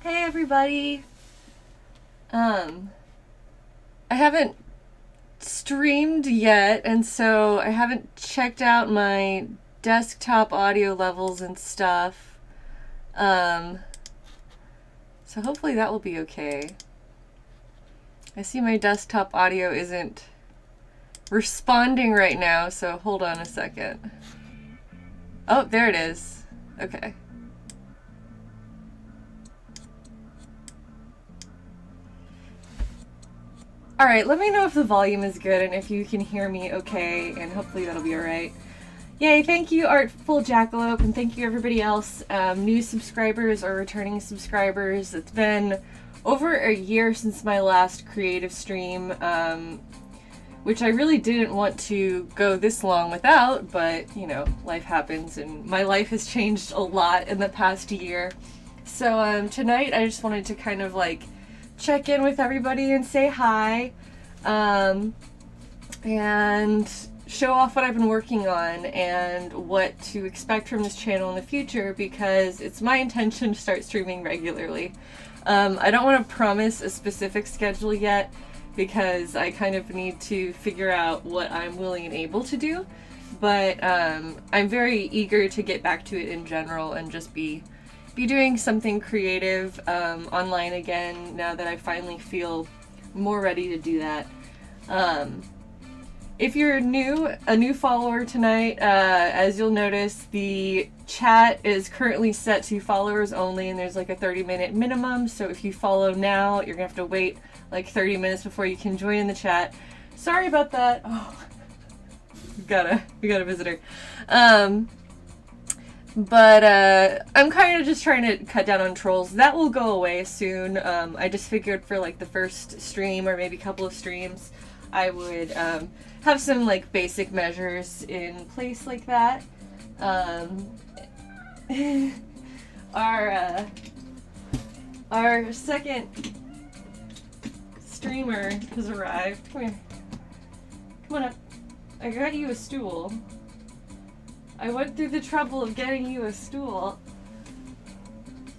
Hey everybody. I haven't streamed yet, and so I haven't checked out my desktop audio levels and stuff. Um, so hopefully that will be okay. I see my desktop audio isn't responding right now, so hold on a second. Oh, there it is. Okay. Alright, let me know if the volume is good and if you can hear me okay, and hopefully that'll be alright. Yay, thank you Artful Jackalope, and thank you everybody else, new subscribers or returning subscribers. It's been over a year since my last creative stream, which I really didn't want to go this long without, but, you know, life happens, and my life has changed a lot in the past year. So tonight I just wanted to kind of like check in with everybody and say hi, and show off what I've been working on and what to expect from this channel in the future, because it's my intention to start streaming regularly. I don't want to promise a specific schedule yet, because I kind of need to figure out what I'm willing and able to do, but I'm very eager to get back to it in general and just be doing something creative online again now that I finally feel more ready to do that. If you're a new follower tonight, as you'll notice, the chat is currently set to followers only, and there's like a 30-minute minimum, so if you follow now, you're gonna have to wait like 30 minutes before you can join in the chat. Sorry about that. Oh, we got a visitor. But I'm kind of just trying to cut down on trolls. That will go away soon. I just figured for like the first stream or maybe a couple of streams, I would have some like basic measures in place like that. Our second streamer has arrived. Come here. Come on up. I got you a stool. I went through the trouble of getting you a stool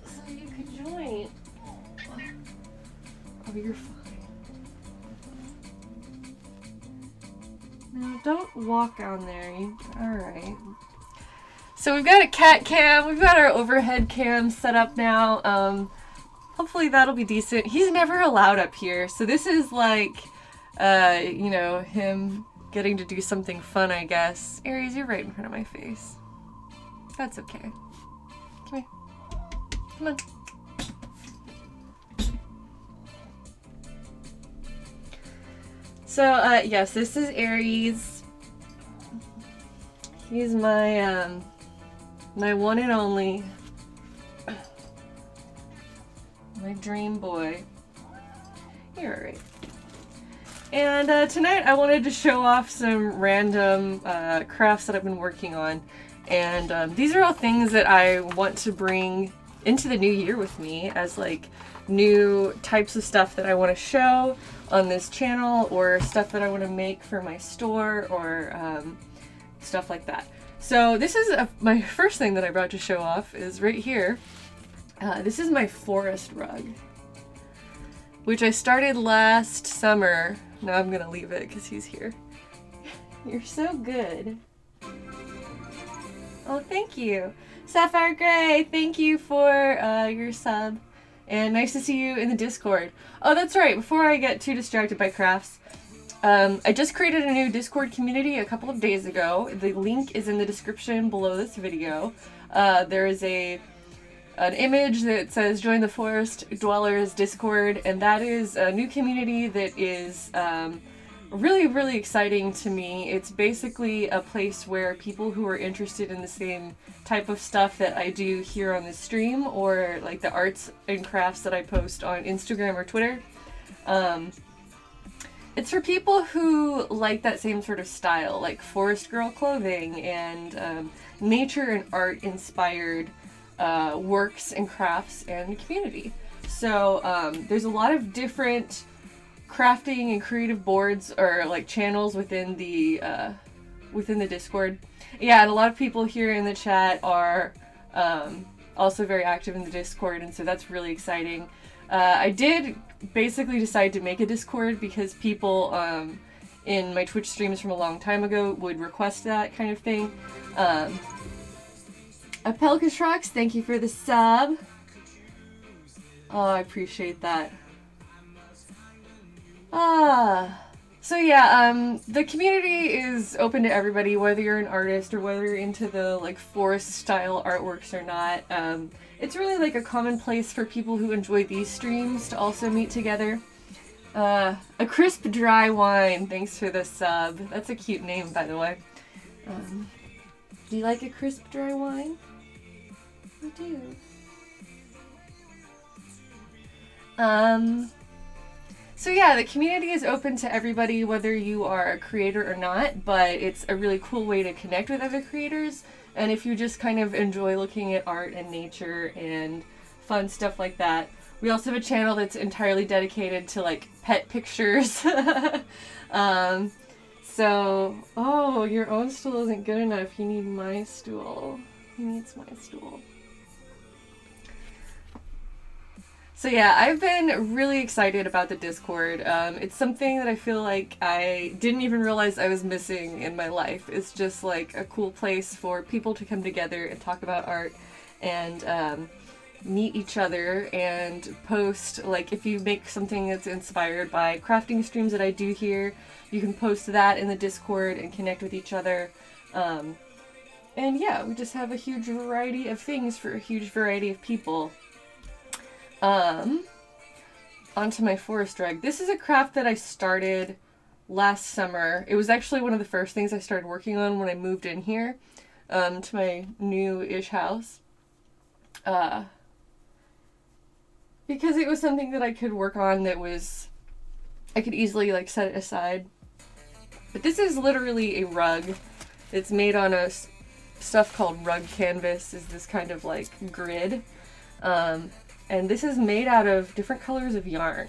so you could join. Oh, you're fine. No, don't walk on there. Alright. So we've got a cat cam. We've got our overhead cam set up now. Hopefully that'll be decent. He's never allowed up here, so this is like, you know, him getting to do something fun, I guess. Aries, you're right in front of my face. That's okay. Come here. Come on. So, yes, this is Aries. He's my, my one and only. My dream boy. You're alright. And tonight I wanted to show off some random crafts that I've been working on. And these are all things that I want to bring into the new year with me as like new types of stuff that I want to show on this channel, or stuff that I want to make for my store, or stuff like that. So this is my first thing that I brought to show off is right here. This is my forest rug, which I started last summer. Now I'm gonna leave it because he's here. You're so good. Oh, thank you. Sapphire Gray, thank you for your sub. And nice to see you in the Discord. Oh, that's right. Before I get too distracted by crafts, I just created a new Discord community a couple of days ago. The link is in the description below this video. There is an image that says Join the Forest Dwellers Discord, and that is a new community that is really, really exciting to me. It's basically a place where people who are interested in the same type of stuff that I do here on the stream, or like the arts and crafts that I post on Instagram or Twitter. It's for people who like that same sort of style, like forest girl clothing and nature and art inspired works and crafts and community. So there's a lot of different crafting and creative boards or like channels within the Discord. Yeah, and a lot of people here in the chat are also very active in the Discord, and so that's really exciting. I did basically decide to make a Discord because people in my Twitch streams from a long time ago would request that kind of thing. Apelkastrox, thank you for the sub. Oh, I appreciate that. So yeah, the community is open to everybody, whether you're an artist or whether you're into the like forest style artworks or not. It's really like a common place for people who enjoy these streams to also meet together. A crisp dry wine, thanks for the sub. That's a cute name, by the way. Do you like a crisp dry wine? I do. So yeah, the community is open to everybody, whether you are a creator or not, but it's a really cool way to connect with other creators. And if you just kind of enjoy looking at art and nature and fun stuff like that. We also have a channel that's entirely dedicated to like pet pictures. Oh, your own stool isn't good enough. You need my stool. He needs my stool. So yeah, I've been really excited about the Discord. It's something that I feel like I didn't even realize I was missing in my life. It's just like a cool place for people to come together and talk about art and meet each other and post, like if you make something that's inspired by crafting streams that I do here, you can post that in the Discord and connect with each other. And yeah, we just have a huge variety of things for a huge variety of people. Onto my forest rug. This is a craft that I started last summer. It was actually one of the first things I started working on when I moved in here, to my new-ish house. Because it was something that I could work on that was, I could easily like set it aside. But this is literally a rug. It's made on a stuff called rug canvas, is this kind of like grid. And this is made out of different colors of yarn.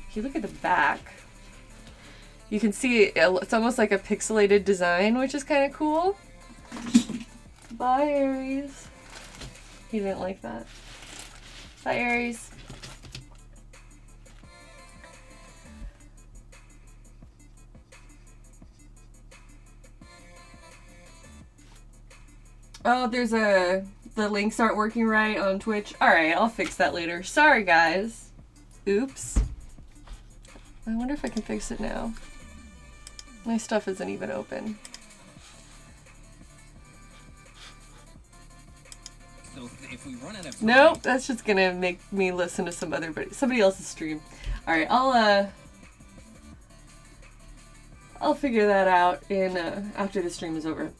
If you look at the back, you can see it's almost like a pixelated design, which is kind of cool. Bye, Aries. He didn't like that. Bye, Aries. Oh, the links aren't working right on Twitch. Alright, I'll fix that later. Sorry, guys. Oops. I wonder if I can fix it now. My stuff isn't even open. So if we run out of time... Nope, that's just gonna make me listen to somebody else's stream. Alright, I'll figure that out after the stream is over.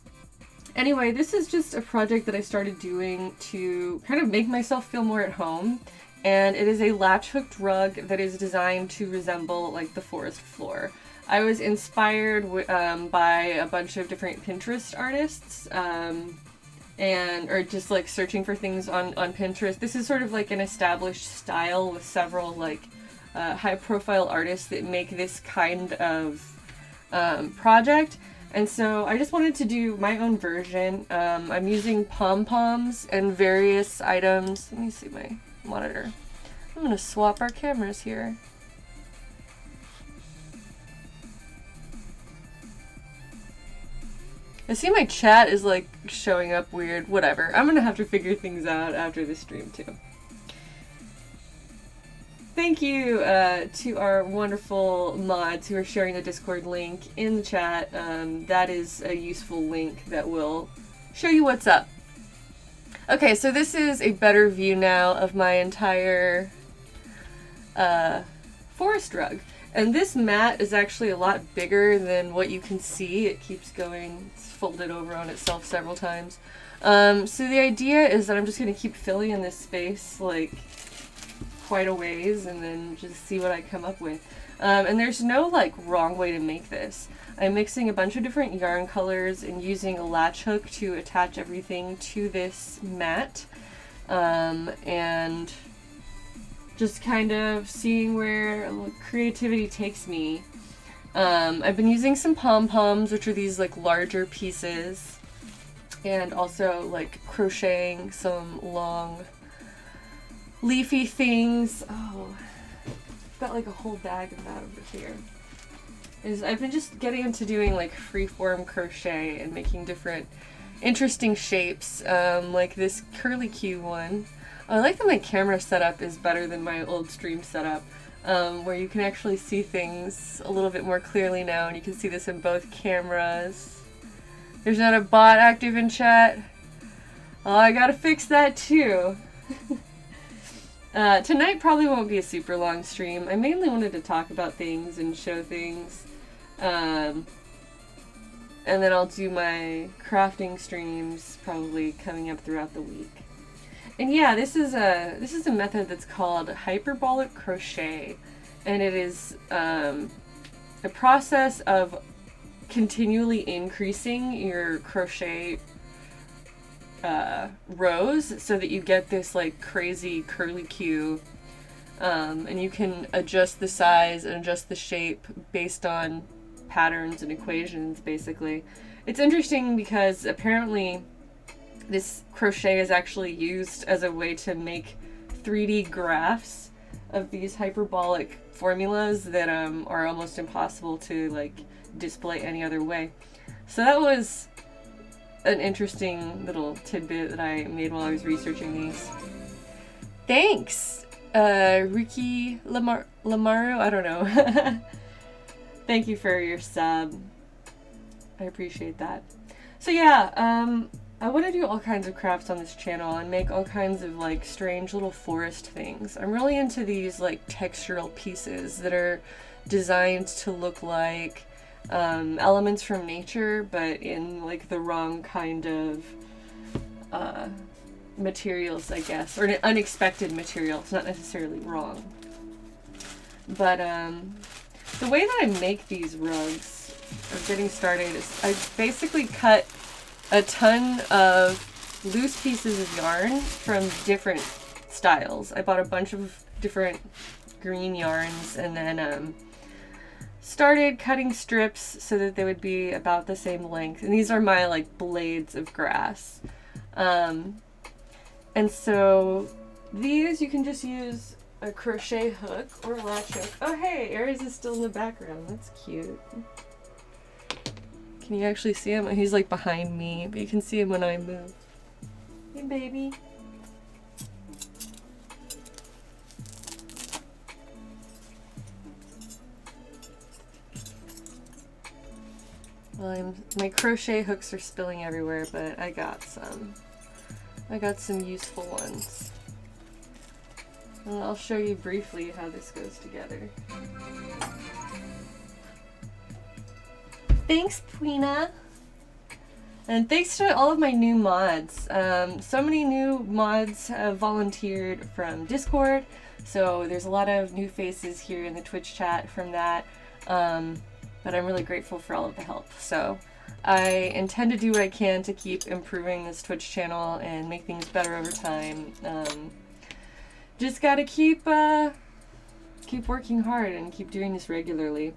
Anyway, this is just a project that I started doing to kind of make myself feel more at home, and it is a latch-hooked rug that is designed to resemble like the forest floor. I was inspired by a bunch of different Pinterest artists, or just like searching for things on Pinterest. This is sort of like an established style with several like high-profile artists that make this kind of project. And so I just wanted to do my own version. I'm using pom-poms and various items. Let me see my monitor. I'm gonna swap our cameras here. I see my chat is like showing up weird. Whatever. I'm gonna have to figure things out after the stream too. Thank you to our wonderful mods who are sharing the Discord link in the chat. That is a useful link that will show you what's up. Okay, so this is a better view now of my entire forest rug. And this mat is actually a lot bigger than what you can see. It keeps going, it's folded over on itself several times. So the idea is that I'm just going to keep filling in this space like quite a ways and then just see what I come up with. And there's no like wrong way to make this. I'm mixing a bunch of different yarn colors and using a latch hook to attach everything to this mat. And just kind of seeing where creativity takes me. I've been using some pom-poms, which are these like larger pieces, and also like crocheting some long leafy things. Oh, I've got like a whole bag of that over here. I've been just getting into doing like freeform crochet and making different interesting shapes, like this curly Q one. I like that my camera setup is better than my old stream setup, where you can actually see things a little bit more clearly now, and you can see this in both cameras. There's not a bot active in chat. Oh, I gotta fix that too. Tonight probably won't be a super long stream. I mainly wanted to talk about things and show things. And then I'll do my crafting streams probably coming up throughout the week. And yeah, this is a method that's called hyperbolic crochet, and it is a process of continually increasing your crochet rows so that you get this like crazy curly Q, and you can adjust the size and adjust the shape based on patterns and equations, basically. It's interesting because apparently this crochet is actually used as a way to make 3D graphs of these hyperbolic formulas that are almost impossible to like display any other way. So that was an interesting little tidbit that I made while I was researching these. Thanks, Ricky Lamaru, I don't know. Thank you for your sub. I appreciate that. So yeah, I want to do all kinds of crafts on this channel and make all kinds of like strange little forest things. I'm really into these like textural pieces that are designed to look like elements from nature, but in like the wrong kind of materials, I guess, or an unexpected material. It's not necessarily wrong. But the way that I make these rugs, or getting started, is I basically cut a ton of loose pieces of yarn from different styles. I bought a bunch of different green yarns and then started cutting strips so that they would be about the same length. And these are my like blades of grass. And so these you can just use a crochet hook or a latch hook. Oh hey, Aries is still in the background. That's cute. Can you actually see him? He's like behind me, but you can see him when I move. Hey baby. Well, my crochet hooks are spilling everywhere, but I got some. I got some useful ones. And I'll show you briefly how this goes together. Thanks, Puina! And thanks to all of my new mods. So many new mods have volunteered from Discord, so there's a lot of new faces here in the Twitch chat from that. But I'm really grateful for all of the help. So I intend to do what I can to keep improving this Twitch channel and make things better over time. Just gotta keep working hard and keep doing this regularly.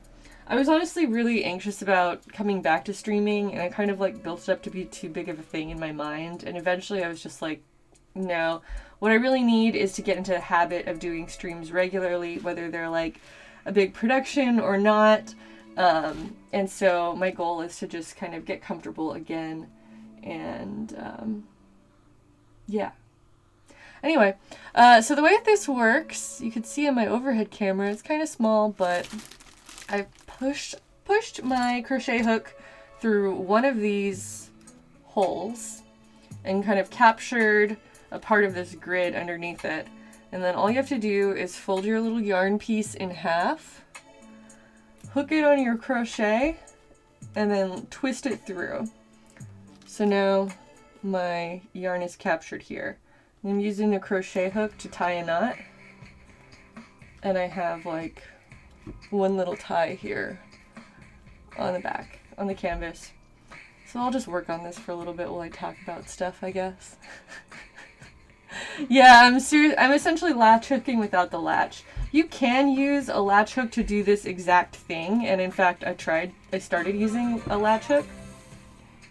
I was honestly really anxious about coming back to streaming, and I kind of like built it up to be too big of a thing in my mind, and eventually I was just like, no, what I really need is to get into the habit of doing streams regularly, whether they're like a big production or not. And so my goal is to just kind of get comfortable again, and yeah. Anyway, so the way that this works, you can see on my overhead camera, it's kind of small, but I pushed my crochet hook through one of these holes and kind of captured a part of this grid underneath it. And then all you have to do is fold your little yarn piece in half, hook it on your crochet, and then twist it through. So now my yarn is captured here. I'm using the crochet hook to tie a knot, and I have like one little tie here on the back, on the canvas. So I'll just work on this for a little bit while I talk about stuff, I guess. Yeah, I'm essentially latch hooking without the latch. You can use a latch hook to do this exact thing, and in fact I started using a latch hook,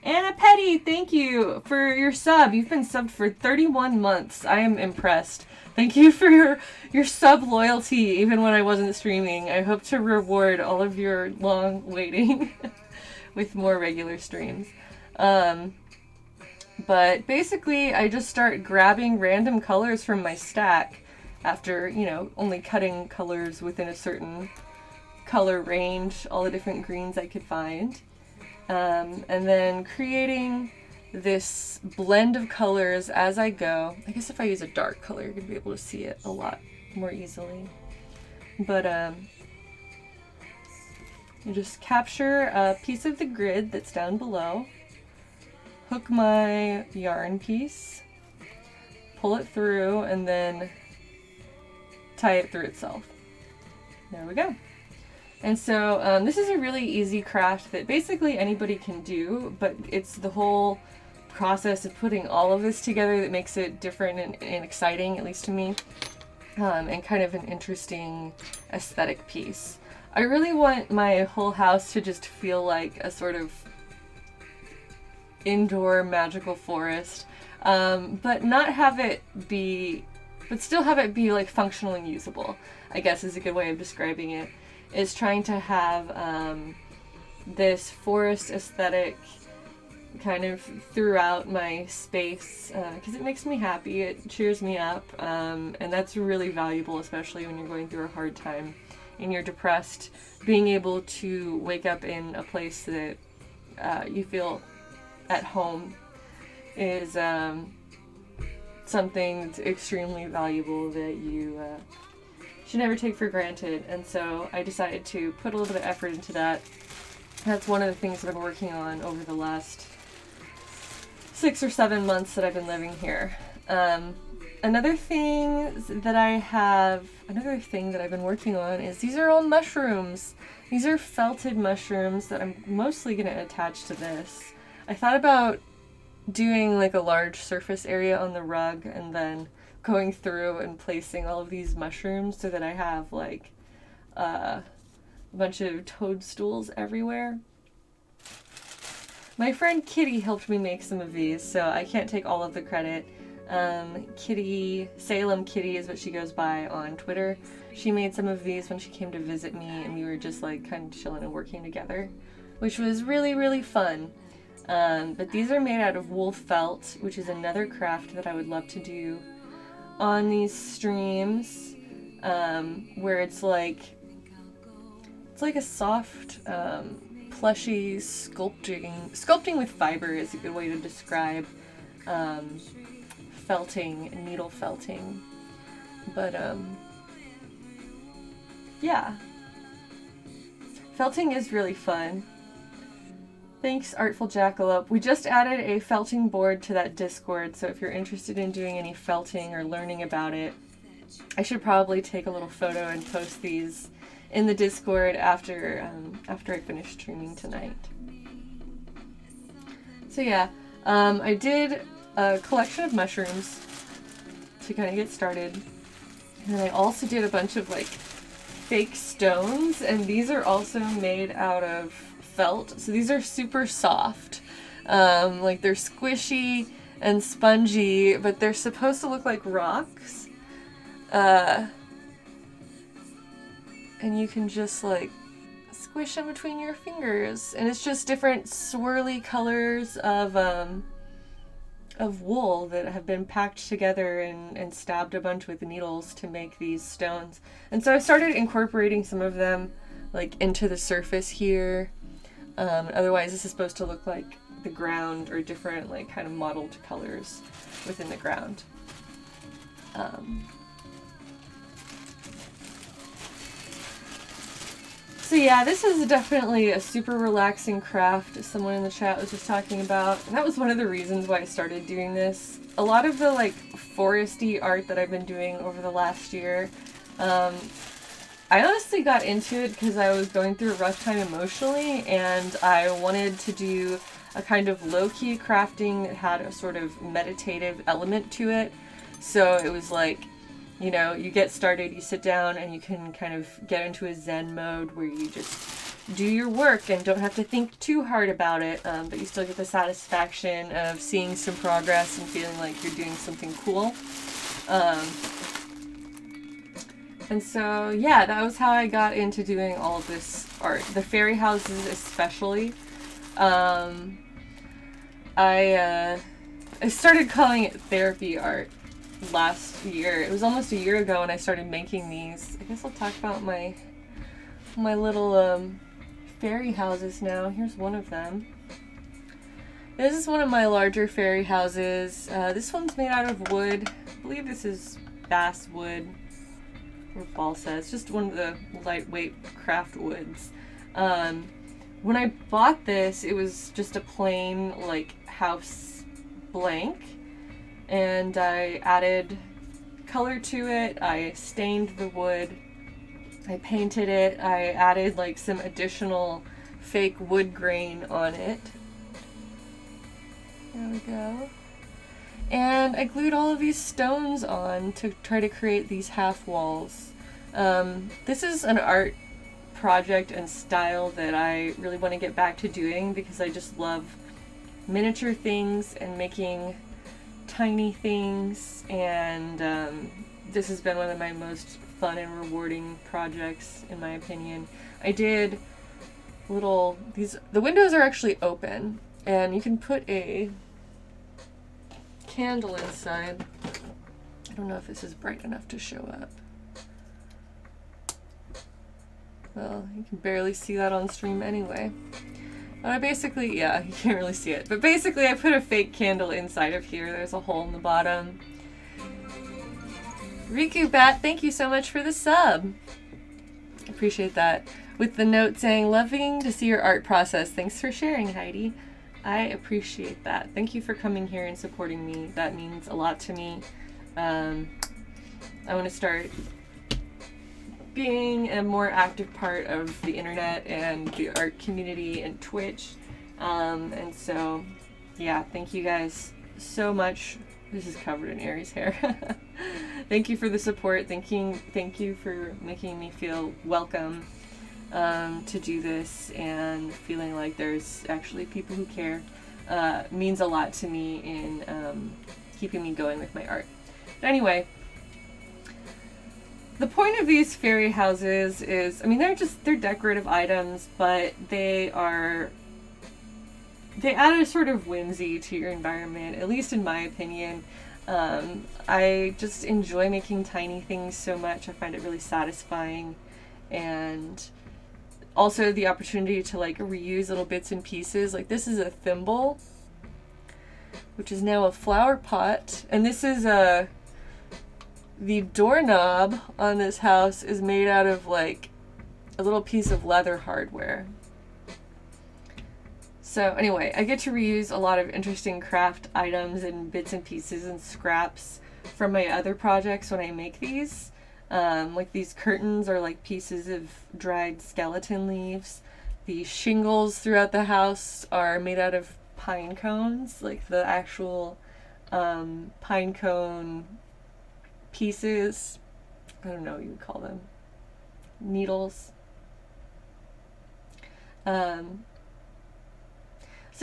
Anna Petty, thank you for your sub. You've been subbed for 31 months. I am impressed. Thank you for your sub loyalty, even when I wasn't streaming. I hope to reward all of your long waiting with more regular streams. But basically, I just start grabbing random colors from my stack after, you know, only cutting colors within a certain color range, all the different greens I could find. And then creating this blend of colors as I go. I guess if I use a dark color, you're going to be able to see it a lot more easily. But you just capture a piece of the grid that's down below, hook my yarn piece, pull it through, and then tie it through itself. There we go. And so this is a really easy craft that basically anybody can do, but it's the whole process of putting all of this together that makes it different and exciting, at least to me, and kind of an interesting aesthetic piece. I really want my whole house to just feel like a sort of indoor magical forest, but not have it be, but still have it be like functional and usable, I guess is a good way of describing it. Is trying to have this forest aesthetic kind of throughout my space, because it makes me happy, it cheers me up, and that's really valuable, especially when you're going through a hard time and you're depressed. Being able to wake up in a place that you feel at home is something that's extremely valuable that you should never take for granted. And so I decided to put a little bit of effort into that. That's one of the things that I've been working on over the last 6 or 7 months that I've been living here. Another thing that I've been working on is these are all mushrooms. These are felted mushrooms that I'm mostly going to attach to this. I thought about doing like a large surface area on the rug and then going through and placing all of these mushrooms so that I have like a bunch of toadstools everywhere. My friend Kitty helped me make some of these, so I can't take all of the credit. Kitty, Salem Kitty is what she goes by on Twitter. She made some of these when she came to visit me, and we were just like kind of chilling and working together, which was really, really fun. But these are made out of wool felt, which is another craft that I would love to do on these streams, where it's like a soft, plushy sculpting with fiber is a good way to describe felting, needle felting. But yeah, felting is really fun. Thanks, Artful Jackalope. We just added a felting board to that Discord, so if you're interested in doing any felting or learning about it, I should probably take a little photo and post these in the Discord after I finish streaming tonight. So yeah, I did a collection of mushrooms to kind of get started, and then I also did a bunch of like fake stones, and these are also made out of felt, so these are super soft, like they're squishy and spongy, but they're supposed to look like rocks, and you can just like squish them between your fingers, and it's just different swirly colors of wool that have been packed together and stabbed a bunch with needles to make these stones. And so I started incorporating some of them like into the surface here. Otherwise, this is supposed to look like the ground or different, like, kind of mottled colors within the ground. So yeah, this is definitely a super relaxing craft, as someone in the chat was just talking about. And that was one of the reasons why I started doing this. A lot of the, like, foresty art that I've been doing over the last year, I honestly got into it because I was going through a rough time emotionally, and I wanted to do a kind of low-key crafting that had a sort of meditative element to it. So it was like, you know, you get started, you sit down, and you can kind of get into a Zen mode where you just do your work and don't have to think too hard about it, but you still get the satisfaction of seeing some progress and feeling like you're doing something cool. And so, yeah, that was how I got into doing all of this art. The fairy houses especially. I started calling it therapy art last year. It was almost a year ago when I started making these. I guess I'll talk about my little fairy houses now. Here's one of them. This is one of my larger fairy houses. This one's made out of wood. I believe this is basswood or balsa. It's just one of the lightweight craft woods. When I bought this, it was just a plain like house blank, and I added color to it. I stained the wood. I painted it. I added like some additional fake wood grain on it. There we go. And I glued all of these stones on to try to create these half walls. This is an art project and style that I really want to get back to doing because I just love miniature things and making tiny things, and this has been one of my most fun and rewarding projects in my opinion. I did the windows are actually open and you can put a candle inside. I don't know if this is bright enough to show up. Well, you can barely see that on stream anyway. But I basically, yeah, you can't really see it. But basically I put a fake candle inside of here. There's a hole in the bottom. Riku Bat, thank you so much for the sub. Appreciate that. With the note saying, loving to see your art process. Thanks for sharing, Heidi. I appreciate that. Thank you for coming here and supporting me. That means a lot to me. I want to start being a more active part of the internet and the art community and Twitch. And so, yeah, thank you guys so much. This is covered in Aries hair. Thank you for the support. Thank you for making me feel welcome to do this, and feeling like there's actually people who care. Means a lot to me in keeping me going with my art. But anyway, the point of these fairy houses is, I mean, they're decorative items, but they add a sort of whimsy to your environment, at least in my opinion. I just enjoy making tiny things so much. I find it really satisfying, and also the opportunity to like reuse little bits and pieces. Like this is a thimble, which is now a flower pot, and this is the doorknob on this house is made out of like a little piece of leather hardware. So anyway, I get to reuse a lot of interesting craft items and bits and pieces and scraps from my other projects when I make these. Like these curtains are like pieces of dried skeleton leaves. The shingles throughout the house are made out of pine cones, like the actual pine cone pieces. I don't know what you would call them. Needles. So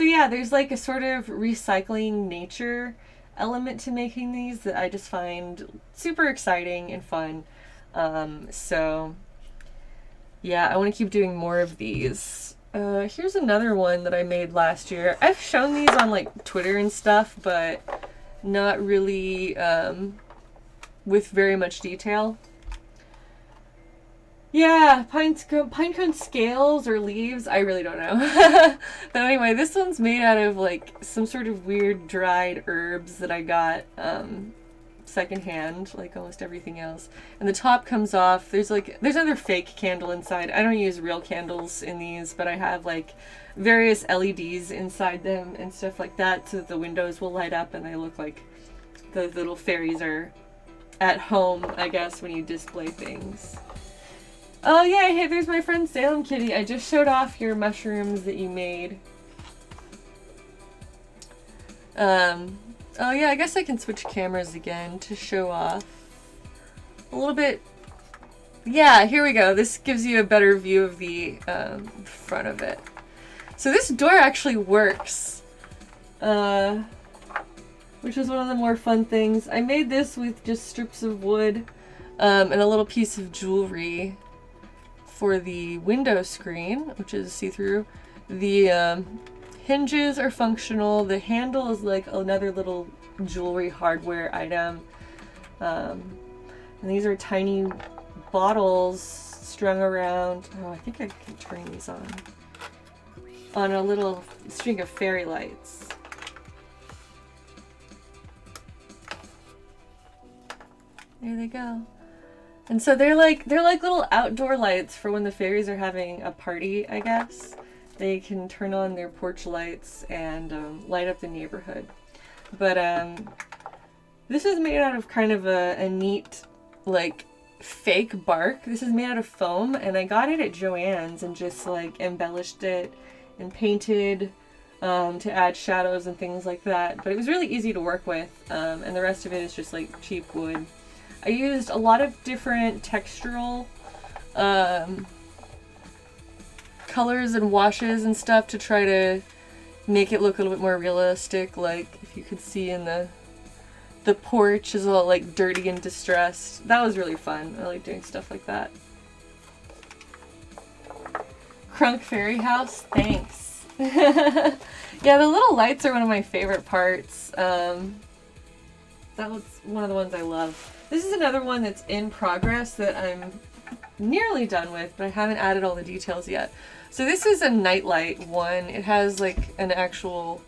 yeah, there's like a sort of recycling nature element to making these that I just find super exciting and fun. So yeah, I want to keep doing more of these. Here's another one that I made last year. I've shown these on like Twitter and stuff, but not really with very much detail. Yeah, pine cone scales or leaves, I really don't know. But anyway, this one's made out of like some sort of weird dried herbs that I got secondhand, like almost everything else. And the top comes off. There's another fake candle inside. I don't use real candles in these, but I have like various LEDs inside them and stuff like that, so that the windows will light up and they look like the little fairies are at home, I guess, when you display things. Oh yeah, hey, there's my friend Salem Kitty. I just showed off your mushrooms that you made. Oh yeah, I guess I can switch cameras again to show off a little bit Yeah, here we go. This gives you a better view of the front of it. So this door actually works, which is one of the more fun things. I made this with just strips of wood and a little piece of jewelry for the window screen, which is see-through. The hinges are functional. The handle is like another little jewelry hardware item. And these are tiny bottles strung around. Oh, I think I can turn these on a little string of fairy lights. There they go. And so they're like little outdoor lights for when the fairies are having a party, I guess. They can turn on their porch lights and light up the neighborhood. But this is made out of kind of a neat, like, fake bark. This is made out of foam, and I got it at Joann's and just like embellished it and painted to add shadows and things like that. But it was really easy to work with, and the rest of it is just like cheap wood. I used a lot of different textural colors and washes and stuff to try to make it look a little bit more realistic. Like if you could see in the porch is all like dirty and distressed. That was really fun. I like doing stuff like that. Crunk Fairy House, thanks. Yeah, the little lights are one of my favorite parts. That was one of the ones I love. This is another one that's in progress that I'm nearly done with, but I haven't added all the details yet. So this is a nightlight one. It has like an actual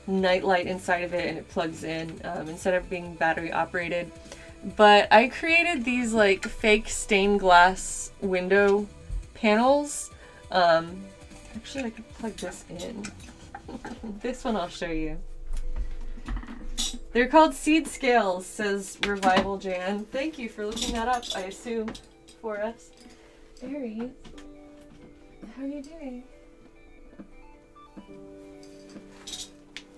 nightlight inside of it and it plugs in instead of being battery operated. But I created these like fake stained glass window panels. Actually I could plug this in. This one I'll show you. They're called seed scales, says Revival Jan. Thank you for looking that up, I assume, for us. Aries, how are you doing?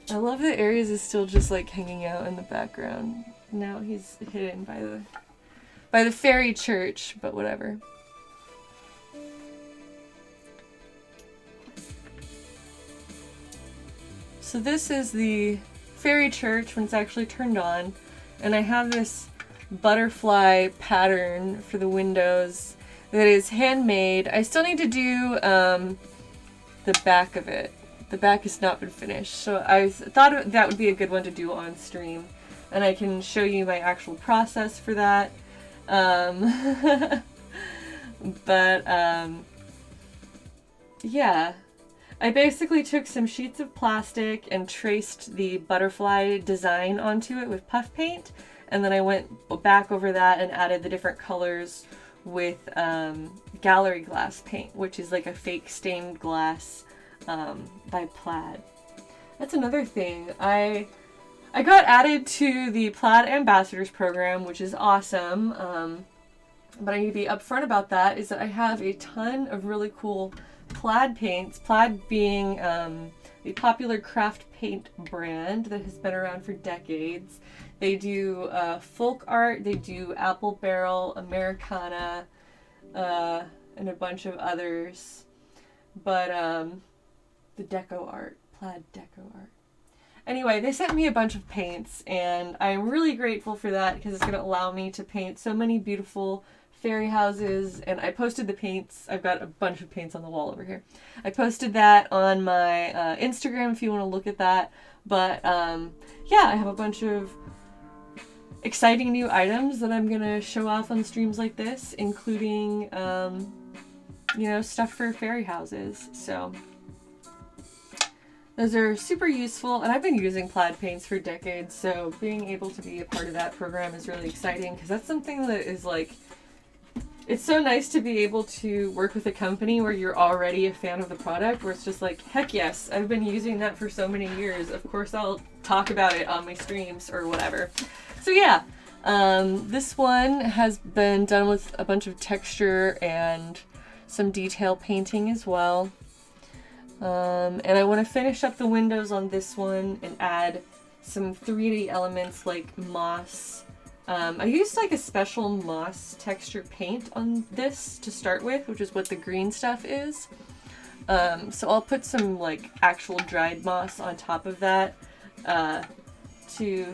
I love that Aries is still just like hanging out in the background. Now he's hidden by the fairy church, but whatever. So this is the fairy church when it's actually turned on, and I have this butterfly pattern for the windows that is handmade. I still need to do the back of it. The back has not been finished, so I thought that would be a good one to do on stream, and I can show you my actual process for that. Yeah. I basically took some sheets of plastic and traced the butterfly design onto it with puff paint, and then I went back over that and added the different colors with gallery glass paint, which is like a fake stained glass by Plaid. That's another thing. I got added to the Plaid Ambassadors program, which is awesome, but I need to be upfront about that, is that I have a ton of really cool Plaid paints. Plaid being a popular craft paint brand that has been around for decades. They do folk art, they do apple barrel, Americana, and a bunch of others. But the deco art, Plaid deco art. Anyway, they sent me a bunch of paints, and I'm really grateful for that because it's going to allow me to paint so many beautiful fairy houses. And I posted the paints. I've got a bunch of paints on the wall over here. I posted that on my Instagram if you want to look at that. But yeah, I have a bunch of exciting new items that I'm going to show off on streams like this, including, you know, stuff for fairy houses. So those are super useful, and I've been using Plaid paints for decades, so being able to be a part of that program is really exciting because that's something that is like, it's so nice to be able to work with a company where you're already a fan of the product, where it's just like, heck yes, I've been using that for so many years. Of course I'll talk about it on my streams or whatever. So yeah, this one has been done with a bunch of texture and some detail painting as well. And I want to finish up the windows on this one and add some 3D elements like moss I used like a special moss texture paint on this to start with, which is what the green stuff is. So I'll put some like actual dried moss on top of that to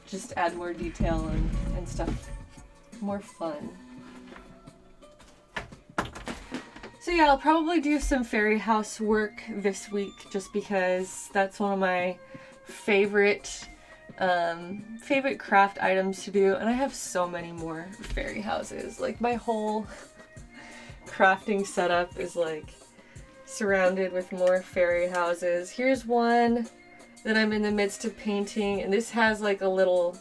just add more detail and stuff. More fun. So yeah, I'll probably do some fairy house work this week just because that's one of my favorite craft items to do, and I have so many more fairy houses. Like my whole crafting setup is like surrounded with more fairy houses. Here's one that I'm in the midst of painting, and this has like a little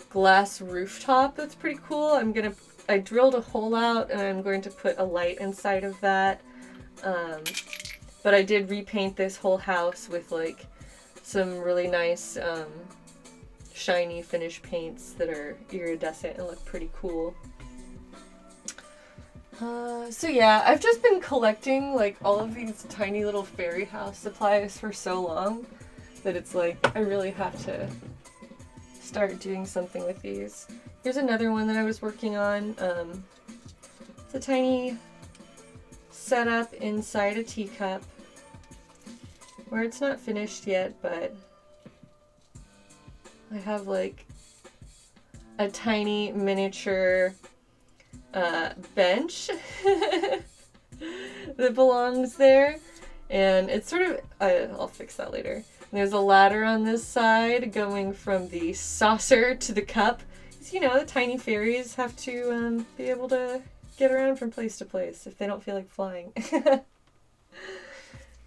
glass rooftop that's pretty cool. I drilled a hole out and I'm going to put a light inside of that. But I did repaint this whole house with like some really nice shiny finish paints that are iridescent and look pretty cool. So yeah, I've just been collecting like all of these tiny little fairy house supplies for so long that it's like I really have to start doing something with these. Here's another one that I was working on. It's a tiny setup inside a teacup where it's not finished yet, but I have like a tiny miniature bench that belongs there, and it's sort of I'll fix that later. There's a ladder on this side going from the saucer to the cup. You know, the tiny fairies have to be able to get around from place to place if they don't feel like flying.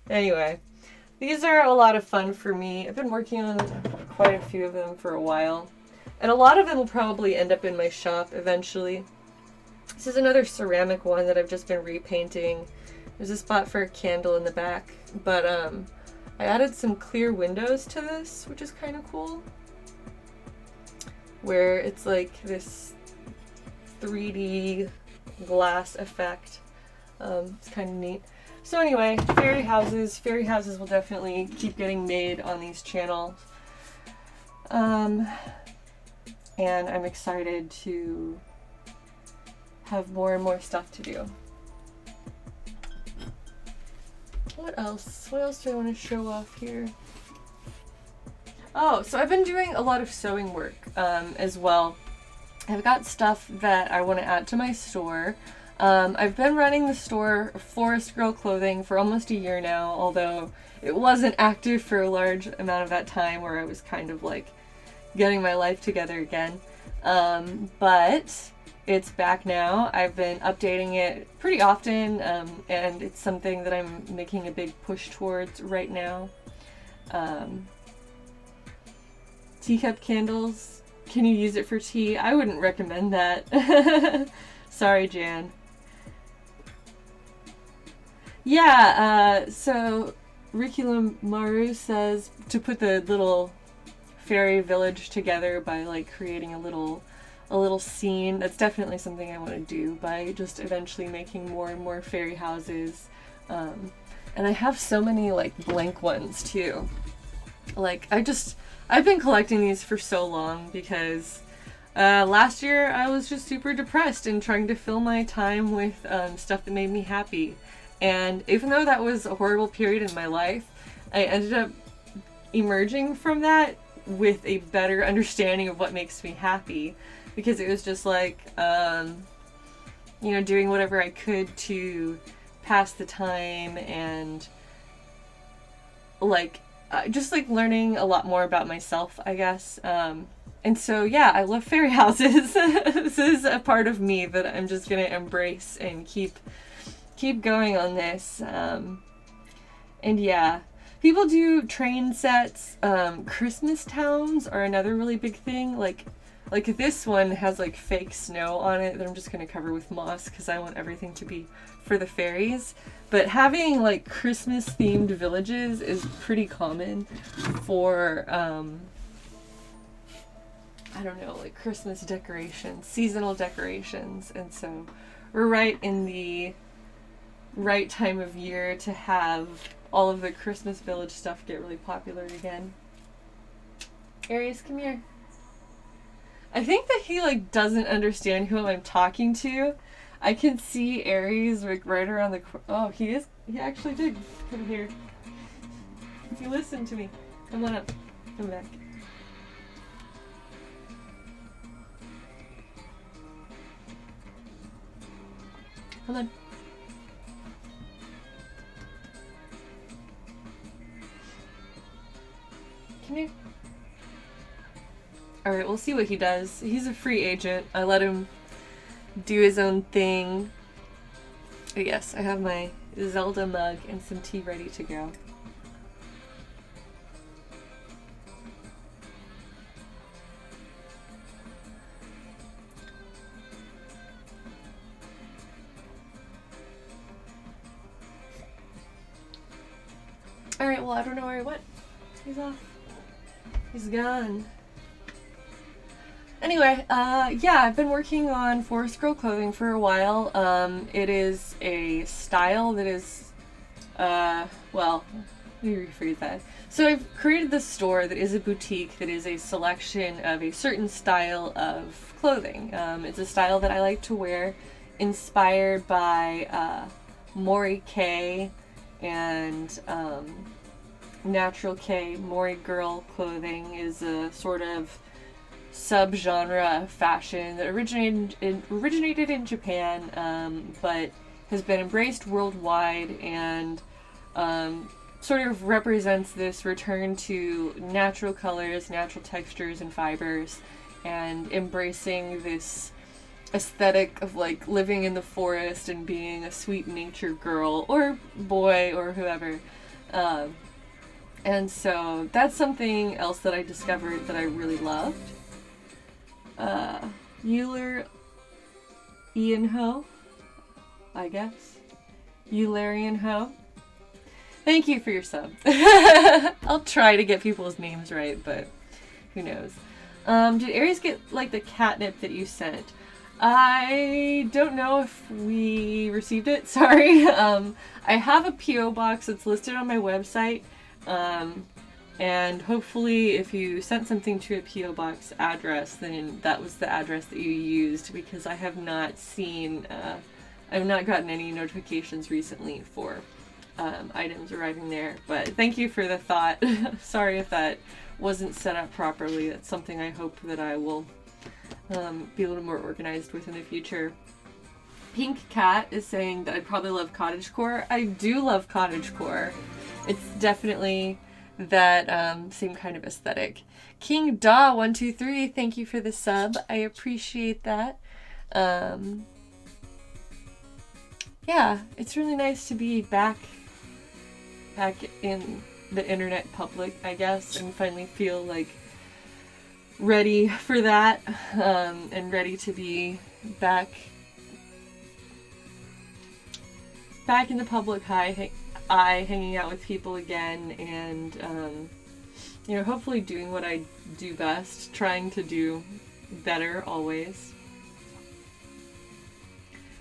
Anyway, these are a lot of fun for me. I've been working on quite a few of them for a while, and a lot of them will probably end up in my shop eventually. This is another ceramic one that I've just been repainting. There's a spot for a candle in the back, but I added some clear windows to this, which is kind of cool, where it's like this 3D glass effect. It's kind of neat. So anyway, fairy houses. Fairy houses will definitely keep getting made on these channels. And I'm excited to have more and more stuff to do. What else? What else do I want to show off here? Oh, so I've been doing a lot of sewing work as well. I've got stuff that I want to add to my store. I've been running the store Forest Girl Clothing for almost a year now, although it wasn't active for a large amount of that time where I was kind of like getting my life together again. But it's back now. I've been updating it pretty often, and it's something that I'm making a big push towards right now. Teacup candles. Can you use it for tea? I wouldn't recommend that. Sorry, Jan. Yeah, so Rikula Maru says to put the little fairy village together by like creating a little scene. That's definitely something I want to do by just eventually making more and more fairy houses. And I have so many like blank ones too. Like I've been collecting these for so long because last year I was just super depressed and trying to fill my time with stuff that made me happy. And even though that was a horrible period in my life, I ended up emerging from that with a better understanding of what makes me happy, because it was just like, doing whatever I could to pass the time and just learning a lot more about myself, I guess. And so, yeah, I love fairy houses. This is a part of me that I'm just going to embrace and keep going on this. And yeah, people do train sets. Christmas towns are another really big thing. Like this one has like fake snow on it that I'm just going to cover with moss because I want everything to be for the fairies. But having like Christmas themed villages is pretty common for, Christmas decorations, seasonal decorations. And so we're right in the right time of year to have all of the Christmas village stuff get really popular again. Aries, come here. I think that he like doesn't understand who I'm talking to. I can see Aries like right around the oh, he actually did come here. If you listen to me. Come on up. Come back. Come on. Come here. Alright, we'll see what he does. He's a free agent. I let him do his own thing. Oh yes, I have my Zelda mug and some tea ready to go. Alright, well I don't know where he went. He's off. He's gone. Anyway, yeah, I've been working on Forest Girl clothing for a while. It is a style that is, well, let me rephrase that. So I've created this store that is a boutique that is a selection of a certain style of clothing. It's a style that I like to wear, inspired by Mori Kei and Natural K. Mori Girl clothing is a sort of subgenre of fashion that originated in Japan, but has been embraced worldwide and sort of represents this return to natural colors, natural textures and fibers, and embracing this aesthetic of like living in the forest and being a sweet natured girl or boy or whoever. And so that's something else that I discovered that I really loved. Euler Ian Ho, I guess. Eularian Ho. Thank you for your sub. I'll try to get people's names right, but who knows. Did Aries get like the catnip that you sent? I don't know if we received it, sorry. I have a P.O. box that's listed on my website. And hopefully if you sent something to a P.O. box address, then that was the address that you used, because I have not seen, I've not gotten any notifications recently for items arriving there. But thank you for the thought. Sorry if that wasn't set up properly. That's something I hope that I will be a little more organized with in the future. Pink Cat is saying that I probably love cottagecore. I do love cottagecore. It's definitely that same kind of aesthetic. King Da 123, thank you for the sub. I appreciate that. Yeah, it's really nice to be back in the internet public, I guess, and finally feel like ready for that, and ready to be back in the public eye, hanging out with people again, and you know, hopefully doing what I do best, trying to do better always.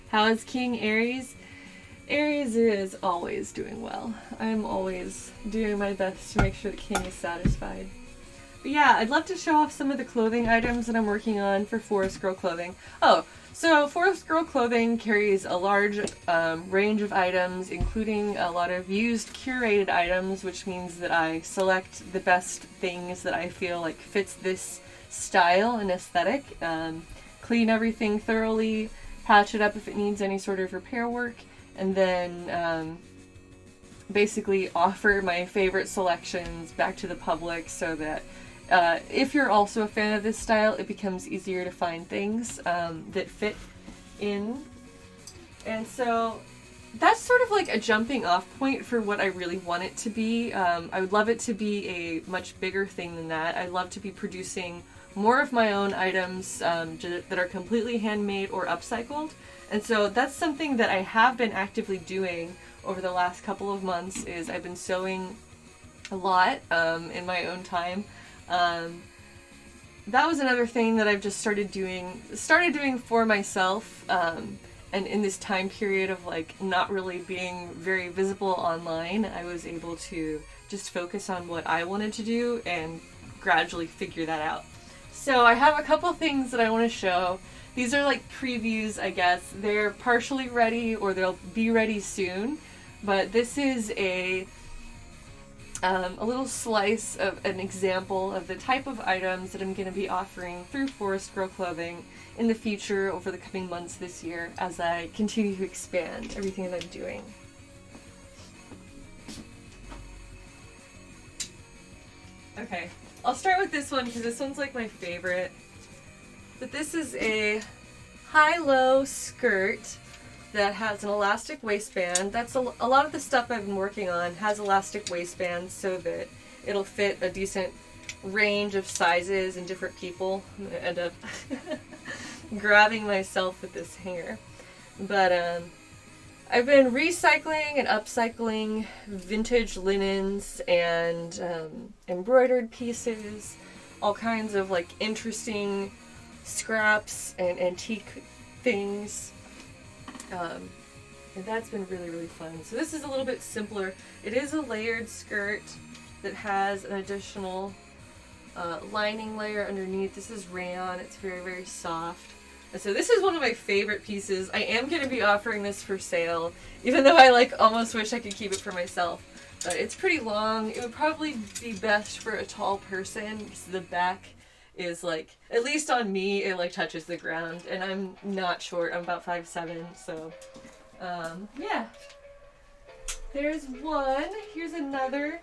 How is King Aries? Aries is always doing well. I'm always doing my best to make sure the king is satisfied. But yeah, I'd love to show off some of the clothing items that I'm working on for Forest Girl clothing. Oh, so Forest Girl clothing carries a large range of items, including a lot of used curated items, which means that I select the best things that I feel like fits this style and aesthetic, clean everything thoroughly, patch it up if it needs any sort of repair work, and then basically offer my favorite selections back to the public so that if you're also a fan of this style, it becomes easier to find things that fit in. And so that's sort of like a jumping off point for what I really want it to be. I would love it to be a much bigger thing than that. I'd love to be producing more of my own items that are completely handmade or upcycled. And so that's something that I have been actively doing over the last couple of months. Is I've been sewing a lot in my own time. That was another thing that I've just started doing for myself, and in this time period of like not really being very visible online, I was able to just focus on what I wanted to do and gradually figure that out. So I have a couple things that I want to show. These are like previews, I guess. They're partially ready or they'll be ready soon. But this is a little slice of an example of the type of items that I'm going to be offering through Forest Girl Clothing in the future over the coming months this year as I continue to expand everything that I'm doing. Okay, I'll start with this one because this one's like my favorite. But this is a high-low skirt that has an elastic waistband. That's a lot of the stuff I've been working on has elastic waistbands so that it'll fit a decent range of sizes and different people. I'm gonna end up grabbing myself with this hanger. But I've been recycling and upcycling vintage linens and embroidered pieces, all kinds of like interesting scraps and antique things. And that's been really, really fun. So this is a little bit simpler. It is a layered skirt that has an additional lining layer underneath. This is rayon. It's very, very soft. And so this is one of my favorite pieces. I am going to be offering this for sale, even though I like almost wish I could keep it for myself. It's pretty long. It would probably be best for a tall person because the back is like, at least on me, it like touches the ground, and I'm not short. I'm about 5'7", so yeah. There's one. Here's another.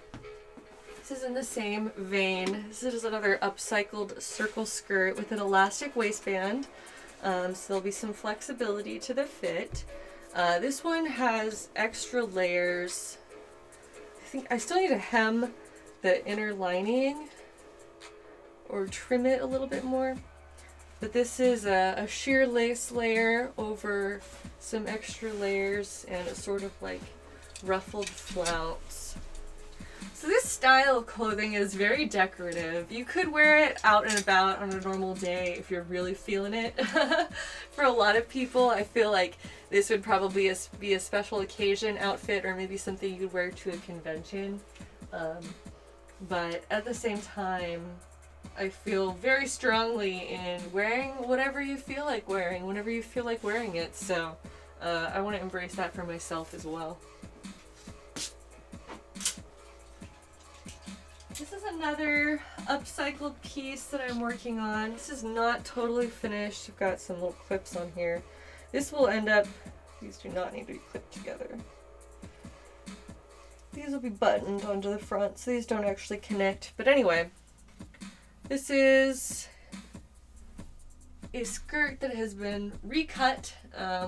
This is in the same vein. This is another upcycled circle skirt with an elastic waistband, so there'll be some flexibility to the fit. This one has extra layers. I think I still need to hem the inner lining or trim it a little bit more. But this is a sheer lace layer over some extra layers and a sort of like ruffled flounce. So this style of clothing is very decorative. You could wear it out and about on a normal day if you're really feeling it. For a lot of people, I feel like this would probably be a special occasion outfit or maybe something you could wear to a convention. But at the same time, I feel very strongly in wearing whatever you feel like wearing, whenever you feel like wearing it. So I want to embrace that for myself as well. This is another upcycled piece that I'm working on. This is not totally finished. I've got some little clips on here. This will end up, these do not need to be clipped together. These will be buttoned onto the front, so these don't actually connect. But anyway, this is a skirt that has been recut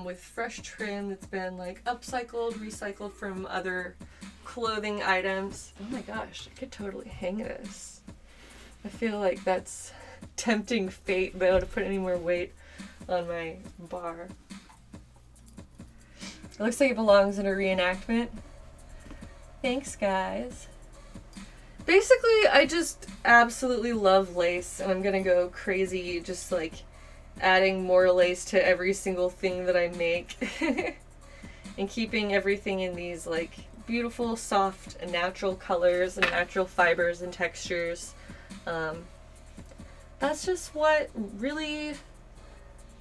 with fresh trim that's been like upcycled, recycled from other clothing items. Oh my gosh, I could totally hang this. I feel like that's tempting fate, but I don't want to put any more weight on my bar. It looks like it belongs in a reenactment. Thanks, guys. Basically, I just absolutely love lace, and I'm gonna go crazy just like adding more lace to every single thing that I make and keeping everything in these like beautiful, soft, and natural colors and natural fibers and textures. That's just what really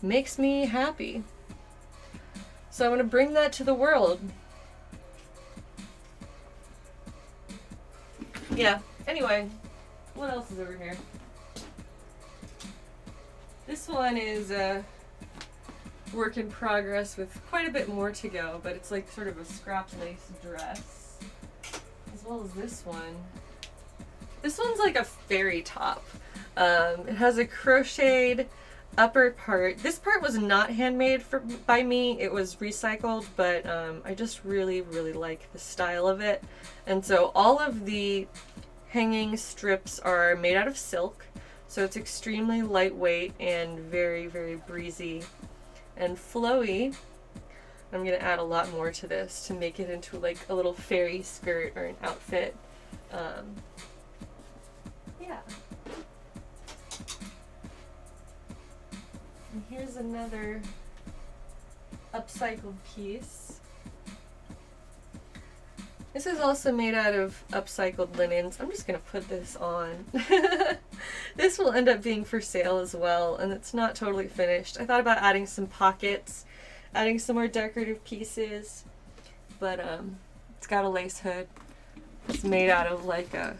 makes me happy. So I'm gonna bring that to the world. Yeah, anyway, what else is over here? This one is a work in progress with quite a bit more to go, but it's like sort of a scrap lace dress, as well as this one. This one's like a fairy top. It has a crocheted upper part. This part was not handmade by me, it was recycled, but I just really, really like the style of it. And so all of the hanging strips are made out of silk, so it's extremely lightweight and very, very breezy and flowy. I'm gonna add a lot more to this to make it into like a little fairy skirt or an outfit. Yeah. And here's another upcycled piece. This is also made out of upcycled linens. I'm just gonna put this on. This will end up being for sale as well, and it's not totally finished. I thought about adding some pockets, adding some more decorative pieces, but it's got a lace hood. It's made out of like a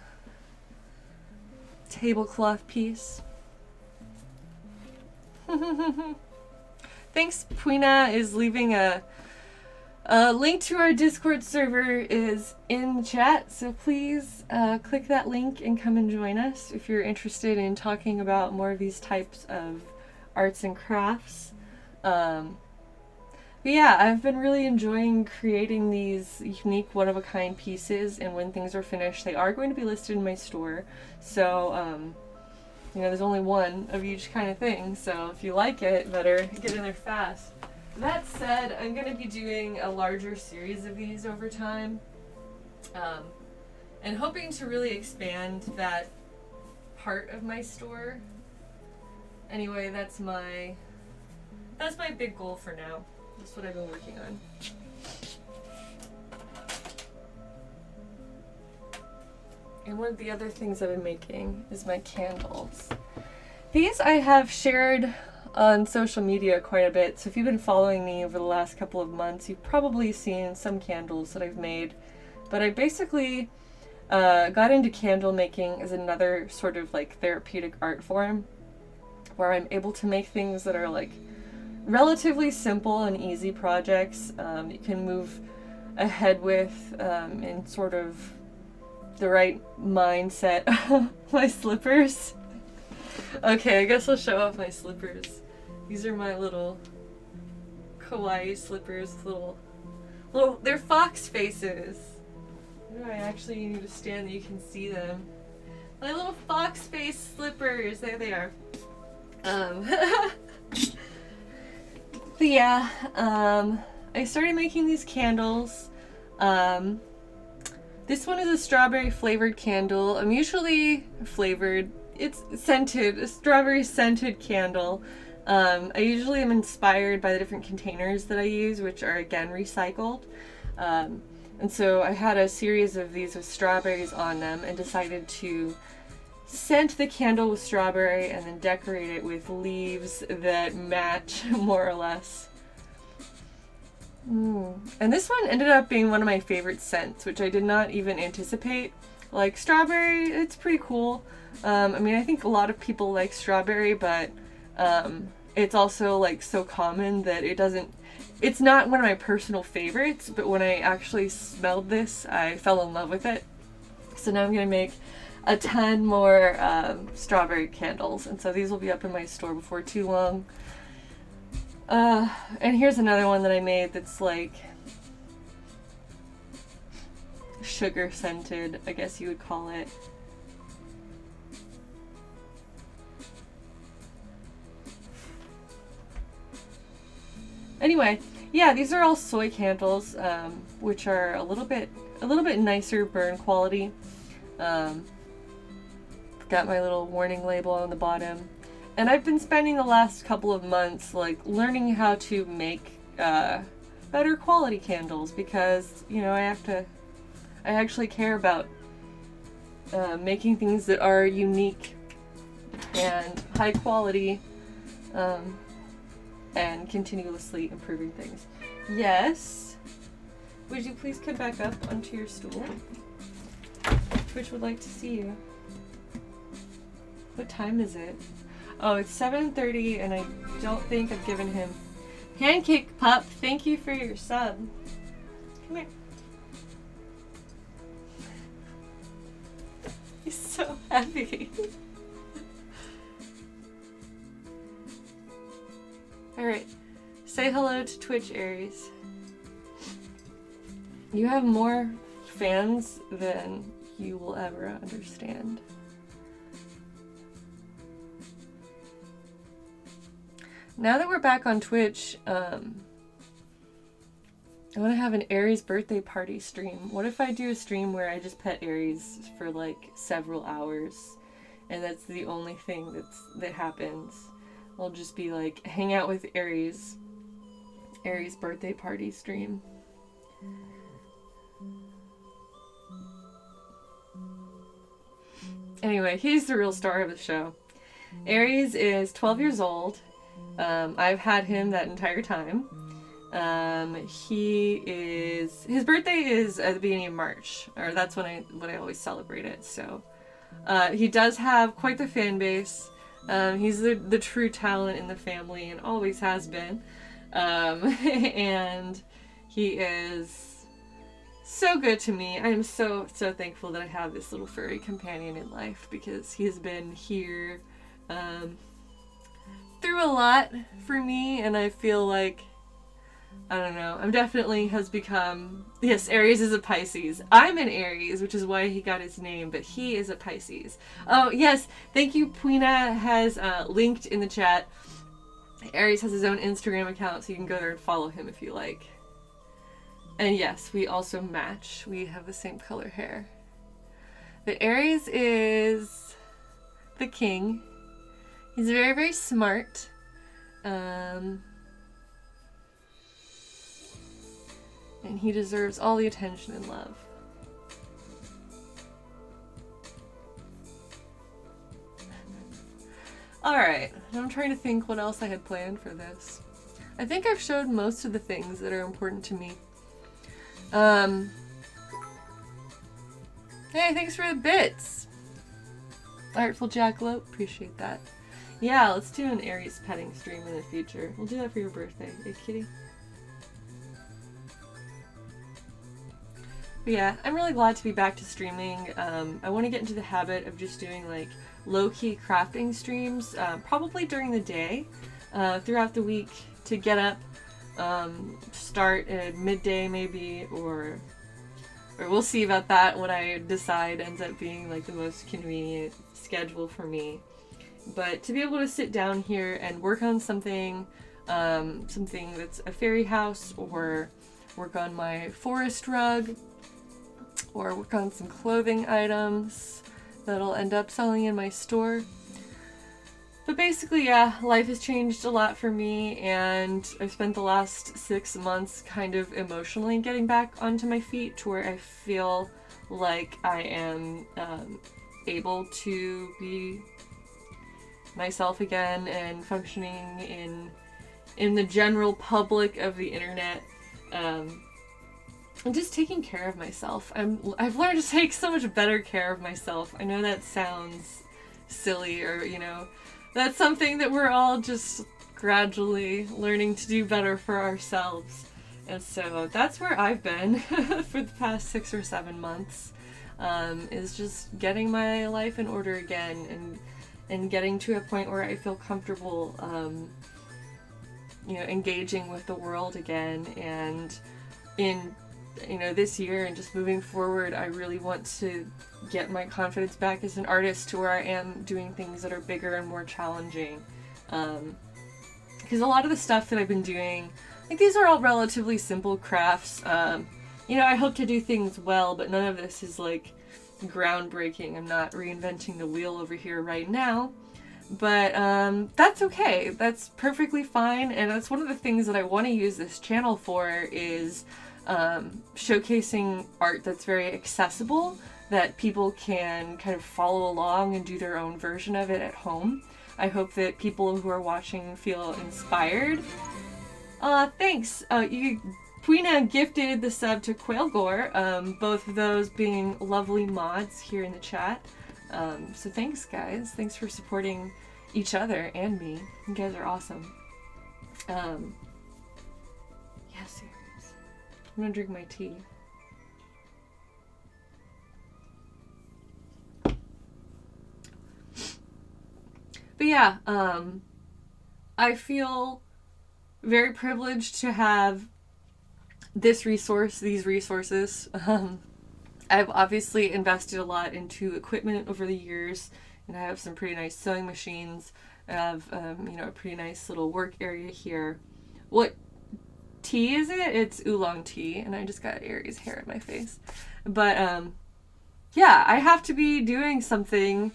tablecloth piece. Thanks, Puina is leaving a link to our Discord server is in the chat, so please click that link and come and join us if you're interested in talking about more of these types of arts and crafts. But yeah, I've been really enjoying creating these unique one-of-a-kind pieces, and when things are finished, they are going to be listed in my store. So, you know, there's only one of each kind of thing, so if you like it, better get in there fast. That said, I'm going to be doing a larger series of these over time, and hoping to really expand that part of my store. Anyway, that's my big goal for now. That's what I've been working on. And one of the other things I've been making is my candles. These I have shared on social media quite a bit, so if you've been following me over the last couple of months, you've probably seen some candles that I've made. But I basically got into candle making as another sort of like therapeutic art form, where I'm able to make things that are like relatively simple and easy projects you can move ahead with in sort of the right mindset. My slippers. Okay, I guess I'll show off my slippers. These are my little kawaii slippers with little they're fox faces. I actually need to stand that you can see them. My little fox face slippers. There they are. But yeah, I started making these candles. This one is a strawberry flavored candle. I'm usually flavored. It's scented, a strawberry scented candle. I usually am inspired by the different containers that I use, which are again recycled. And so I had a series of these with strawberries on them and decided to scent the candle with strawberry and then decorate it with leaves that match more or less. And this one ended up being one of my favorite scents, which I did not even anticipate. Like strawberry, it's pretty cool. I mean, I think a lot of people like strawberry, but it's also like so common that it's not one of my personal favorites, but when I actually smelled this, I fell in love with it. So now I'm gonna make a ton more strawberry candles, and so these will be up in my store before too long. And here's another one that I made that's like sugar scented, I guess you would call it. Anyway, yeah, these are all soy candles, which are a little bit nicer burn quality. Got my little warning label on the bottom. And I've been spending the last couple of months like learning how to make better quality candles, because, you know, I actually care about making things that are unique and high quality, and continuously improving things. Yes? Would you please come back up onto your stool? Twitch would like to see you. What time is it? Oh, it's 7:30 and I don't think I've given him... Pancake Pup, thank you for your sub. Come here. He's so happy. Alright, say hello to Twitch Aries. You have more fans than you will ever understand. Now that we're back on Twitch, I want to have an Aries birthday party stream. What if I do a stream where I just pet Aries for like several hours, and that's the only thing that happens? I'll just be like, hang out with Aries birthday party stream. Anyway, he's the real star of the show. Aries is 12 years old. I've had him that entire time. His birthday is at the beginning of March, or that's when I always celebrate it. So, he does have quite the fan base. He's the true talent in the family and always has been. And he is so good to me. I am so thankful that I have this little furry companion in life, because he's been here through a lot for me, and I feel like, I don't know, I'm definitely has become, yes, Aries is a Pisces. I'm an Aries, which is why he got his name, but he is a Pisces. Oh, yes, thank you. Puina has linked in the chat. Aries has his own Instagram account, so you can go there and follow him if you like. And yes, we also match. We have the same color hair. But Aries is the king. He's very, very smart. And he deserves all the attention and love. Alright, I'm trying to think what else I had planned for this. I think I've showed most of the things that are important to me. Hey, thanks for the bits! Artful Jackalope, appreciate that. Yeah, let's do an Aries petting stream in the future. We'll do that for your birthday, eh, kitty? But yeah, I'm really glad to be back to streaming. I want to get into the habit of just doing like low-key crafting streams, probably during the day, throughout the week, to get up, start at midday maybe, or we'll see about that. What I decide ends up being like the most convenient schedule for me. But to be able to sit down here and work on something, something that's a fairy house, or work on my forest rug, or work on some clothing items that'll end up selling in my store. But basically, yeah, life has changed a lot for me, and I've spent the last 6 months kind of emotionally getting back onto my feet to where I feel like I am able to be myself again and functioning in the general public of the internet. And just taking care of myself. I've learned to take so much better care of myself. I know that sounds silly, or, you know, that's something that we're all just gradually learning to do better for ourselves. And so that's where I've been for the past 6 or 7 months, is just getting my life in order again, and getting to a point where I feel comfortable, you know, engaging with the world again. And in, you know, this year and just moving forward, I really want to get my confidence back as an artist to where I am doing things that are bigger and more challenging. Because a lot of the stuff that I've been doing, like, these are all relatively simple crafts. You know, I hope to do things well, but none of this is like groundbreaking. I'm not reinventing the wheel over here right now. But that's okay. That's perfectly fine. And that's one of the things that I want to use this channel for, is showcasing art that's very accessible, that people can kind of follow along and do their own version of it at home. I hope that people who are watching feel inspired. Thanks. Puina gifted the sub to Quailgore, both of those being lovely mods here in the chat. So thanks, guys. Thanks for supporting each other and me. You guys are awesome. Yes, I'm gonna drink my tea. But yeah, I feel very privileged to have these resources. I've obviously invested a lot into equipment over the years, and I have some pretty nice sewing machines. I have, you know, a pretty nice little work area here. What tea is it? It's oolong tea, and I just got Aries hair in my face. But yeah, I have to be doing something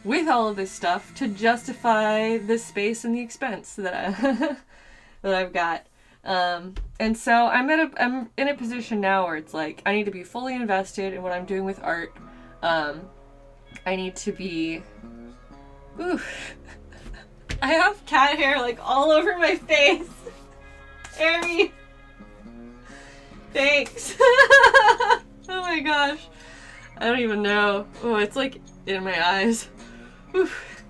with all of this stuff to justify the space and the expense that that I've got. And so I'm in a position now where it's like I need to be fully invested in what I'm doing with art. I need to be I have cat hair like all over my face. Ari. Thanks. Oh my gosh. I don't even know. Oh, it's like in my eyes. Oof.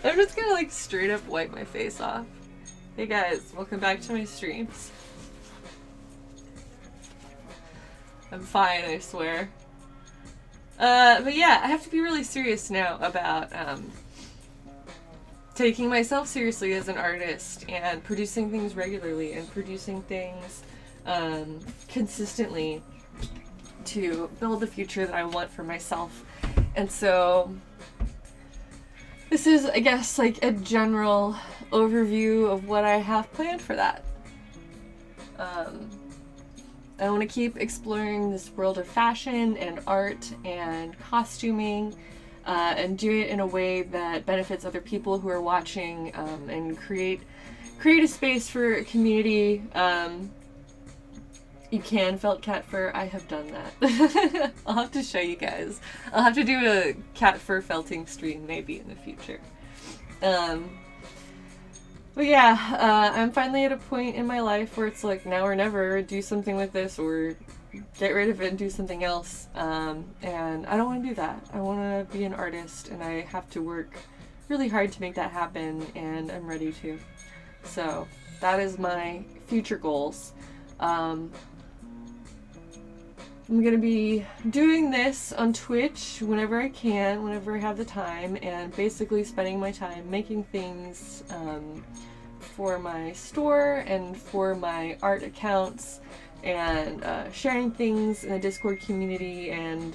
I'm just gonna like straight up wipe my face off. Hey guys, welcome back to my streams. I'm fine, I swear. But yeah, I have to be really serious now about taking myself seriously as an artist and producing things regularly and producing things consistently to build the future that I want for myself. And so this is, I guess, like a general overview of what I have planned for that. I want to keep exploring this world of fashion and art and costuming and do it in a way that benefits other people who are watching and create a space for a community. You can felt cat fur. I have done that. I'll have to show you guys. I'll have to do a cat fur felting stream maybe in the future. But yeah, I'm finally at a point in my life where it's like now or never, do something with this or get rid of it and do something else. And I don't want to do that. I want to be an artist and I have to work really hard to make that happen, and I'm ready to. So that is my future goals. I'm going to be doing this on Twitch whenever I can, whenever I have the time, and basically spending my time making things for my store and for my art accounts, and sharing things in the Discord community, and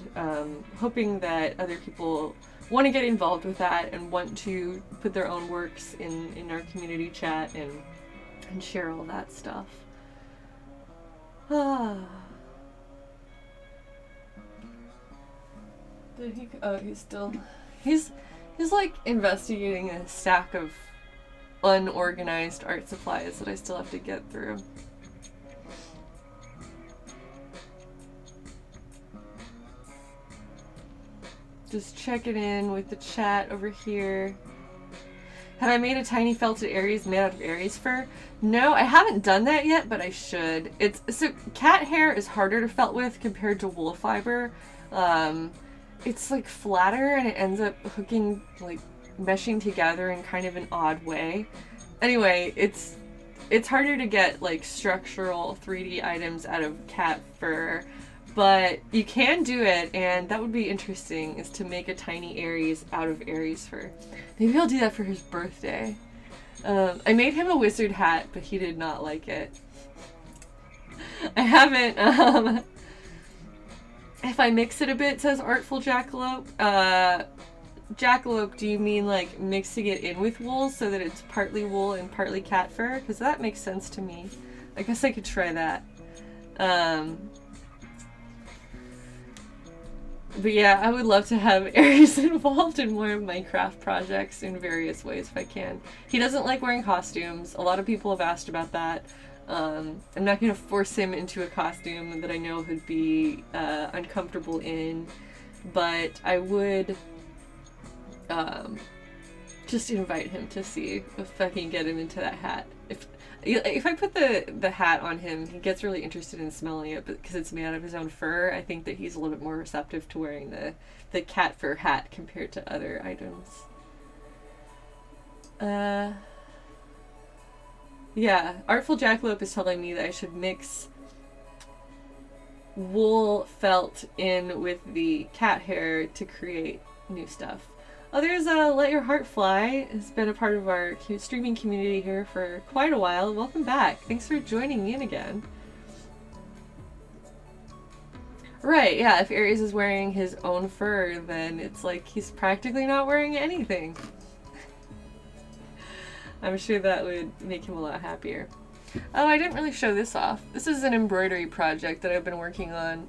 hoping that other people want to get involved with that and want to put their own works in our community chat and share all that stuff. Did he? Oh, he's still. He's like investigating a stack of unorganized art supplies that I still have to get through. Just checking in with the chat over here. Have I made a tiny felted Aries made out of Aries fur? No, I haven't done that yet, but I should. So cat hair is harder to felt with compared to wool fiber. It's like flatter and it ends up hooking, like meshing together in kind of an odd way. Anyway, it's harder to get like structural 3D items out of cat fur, but you can do it, and that would be interesting, is to make a tiny Aries out of Aries fur. Maybe I'll do that for his birthday. I made him a wizard hat, but he did not like it. I haven't, if I mix it a bit, says Artful Jackalope. Jackalope, do you mean like mixing it in with wool so that it's partly wool and partly cat fur? Because that makes sense to me. I guess I could try that. But yeah, I would love to have Aries involved in more of my craft projects in various ways if I can. He doesn't like wearing costumes. A lot of people have asked about that. I'm not going to force him into a costume that I know he'd be uncomfortable in, but I would just invite him to see if I can get him into that hat. If I put the hat on him, he gets really interested in smelling it, but because it's made out of his own fur, I think that he's a little bit more receptive to wearing the cat fur hat compared to other items. Yeah, Artful Jackalope is telling me that I should mix wool felt in with the cat hair to create new stuff. Oh, there's Let Your Heart Fly. Has been a part of our streaming community here for quite a while. Welcome back. Thanks for joining in again. Right, yeah, if Aries is wearing his own fur, then it's like he's practically not wearing anything. I'm sure that would make him a lot happier. Oh, I didn't really show this off. This is an embroidery project that I've been working on.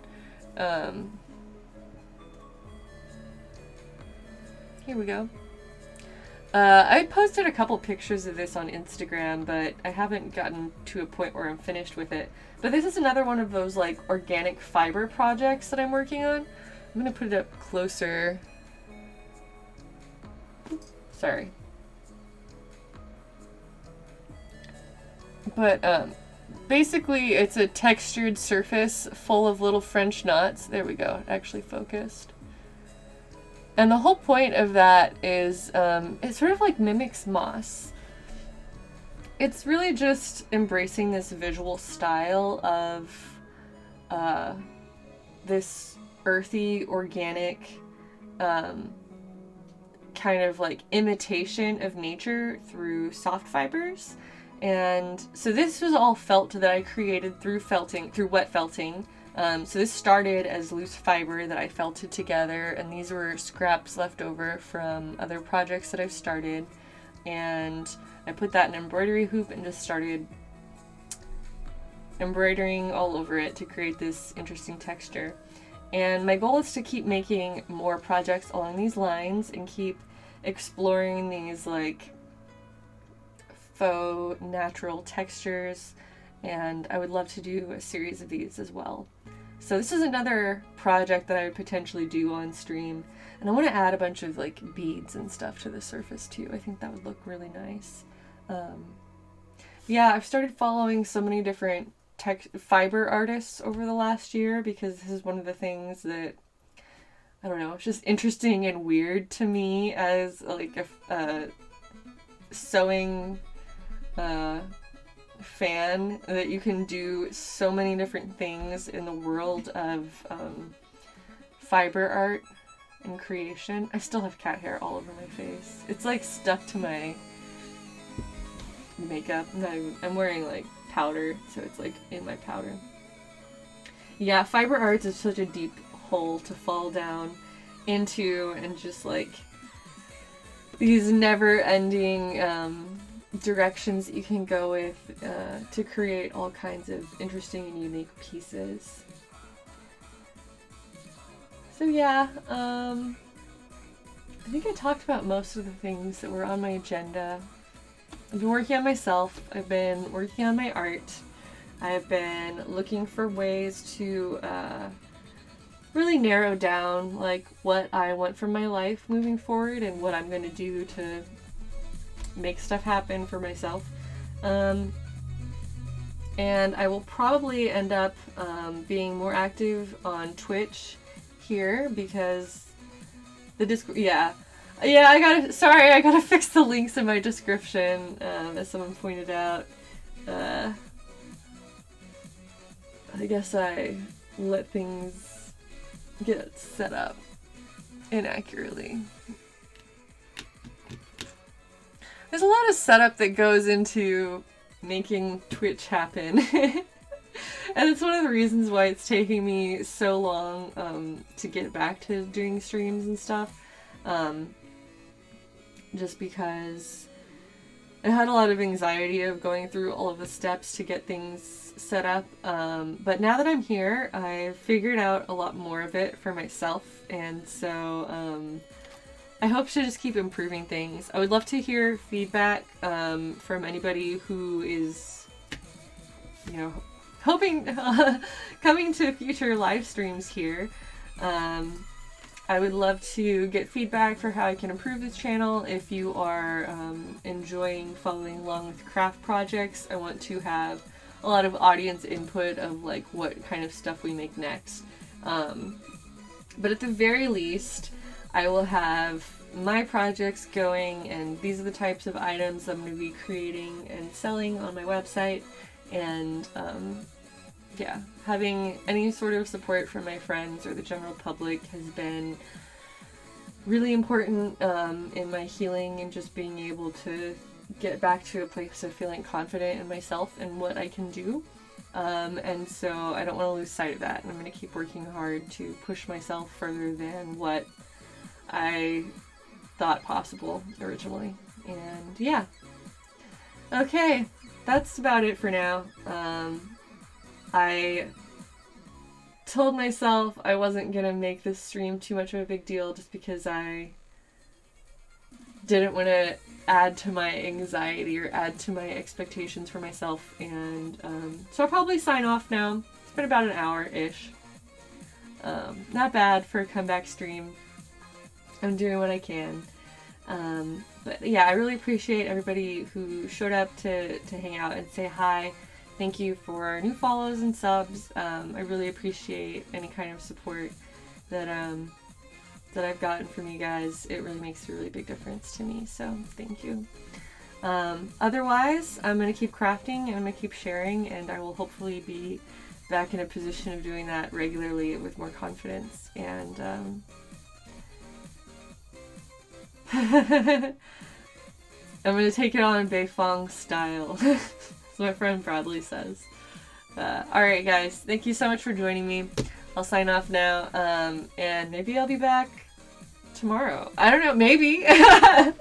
Here we go. I posted a couple pictures of this on Instagram, but I haven't gotten to a point where I'm finished with it. But this is another one of those like organic fiber projects that I'm working on. I'm gonna put it up closer. Sorry. But basically it's a textured surface full of little French knots. There we go, it actually focused. And the whole point of that is it sort of like mimics moss. It's really just embracing this visual style of this earthy, organic kind of like imitation of nature through soft fibers. And so this was all felt that I created through wet felting. So this started as loose fiber that I felted together, and these were scraps left over from other projects that I've started. And I put that in an embroidery hoop and just started embroidering all over it to create this interesting texture. And my goal is to keep making more projects along these lines and keep exploring these like faux natural textures, and I would love to do a series of these as well. So this is another project that I would potentially do on stream, and I want to add a bunch of like beads and stuff to the surface too. I think that would look really nice. Yeah, I've started following so many different fiber artists over the last year because this is one of the things that, I don't know, it's just interesting and weird to me as like a sewing fan, that you can do so many different things in the world of fiber art and creation. I still have cat hair all over my face. It's like stuck to my makeup. I'm wearing like powder, so it's like in my powder. Yeah, fiber arts is such a deep hole to fall down into, and just like these never-ending directions that you can go with to create all kinds of interesting and unique pieces. So yeah, I think I talked about most of the things that were on my agenda. I've been working on myself, I've been working on my art, I've been looking for ways to really narrow down like what I want from my life moving forward and what I'm going to do to make stuff happen for myself. And I will probably end up being more active on Twitch here because the Discord, yeah, I gotta fix the links in my description, as someone pointed out. I guess I let things get set up inaccurately. There's a lot of setup that goes into making Twitch happen. And it's one of the reasons why it's taking me so long to get back to doing streams and stuff. Just because I had a lot of anxiety of going through all of the steps to get things set up. But now that I'm here, I've figured out a lot more of it for myself. And so I hope to just keep improving things. I would love to hear feedback from anybody who is, you know, hoping coming to future live streams here. I would love to get feedback for how I can improve this channel. If you are enjoying following along with craft projects, I want to have a lot of audience input of like what kind of stuff we make next. But at the very least, I will have my projects going, and these are the types of items I'm going to be creating and selling on my website. And yeah, having any sort of support from my friends or the general public has been really important in my healing and just being able to get back to a place of feeling confident in myself and what I can do. And so I don't want to lose sight of that, and I'm going to keep working hard to push myself further than what I thought possible originally. And yeah. Okay, that's about it for now. I told myself I wasn't gonna make this stream too much of a big deal just because I didn't want to add to my anxiety or add to my expectations for myself, and so I'll probably sign off now. It's been about an hour-ish. Not bad for a comeback stream. I'm doing what I can. But yeah, I really appreciate everybody who showed up to hang out and say hi. Thank you for new follows and subs. I really appreciate any kind of support that I've gotten from you guys. It really makes a really big difference to me, so thank you. Otherwise, I'm going to keep crafting and I'm going to keep sharing, and I will hopefully be back in a position of doing that regularly with more confidence. And I'm going to take it on Beifong style, as my friend Bradley says. Alright guys, thank you so much for joining me. I'll sign off now, and maybe I'll be back tomorrow. I don't know, maybe. I'm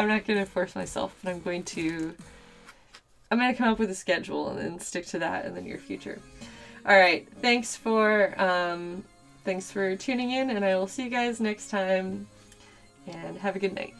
not going to force myself, but I'm going to come up with a schedule and then stick to that in the near future. Alright, thanks for tuning in, and I will see you guys next time, and have a good night.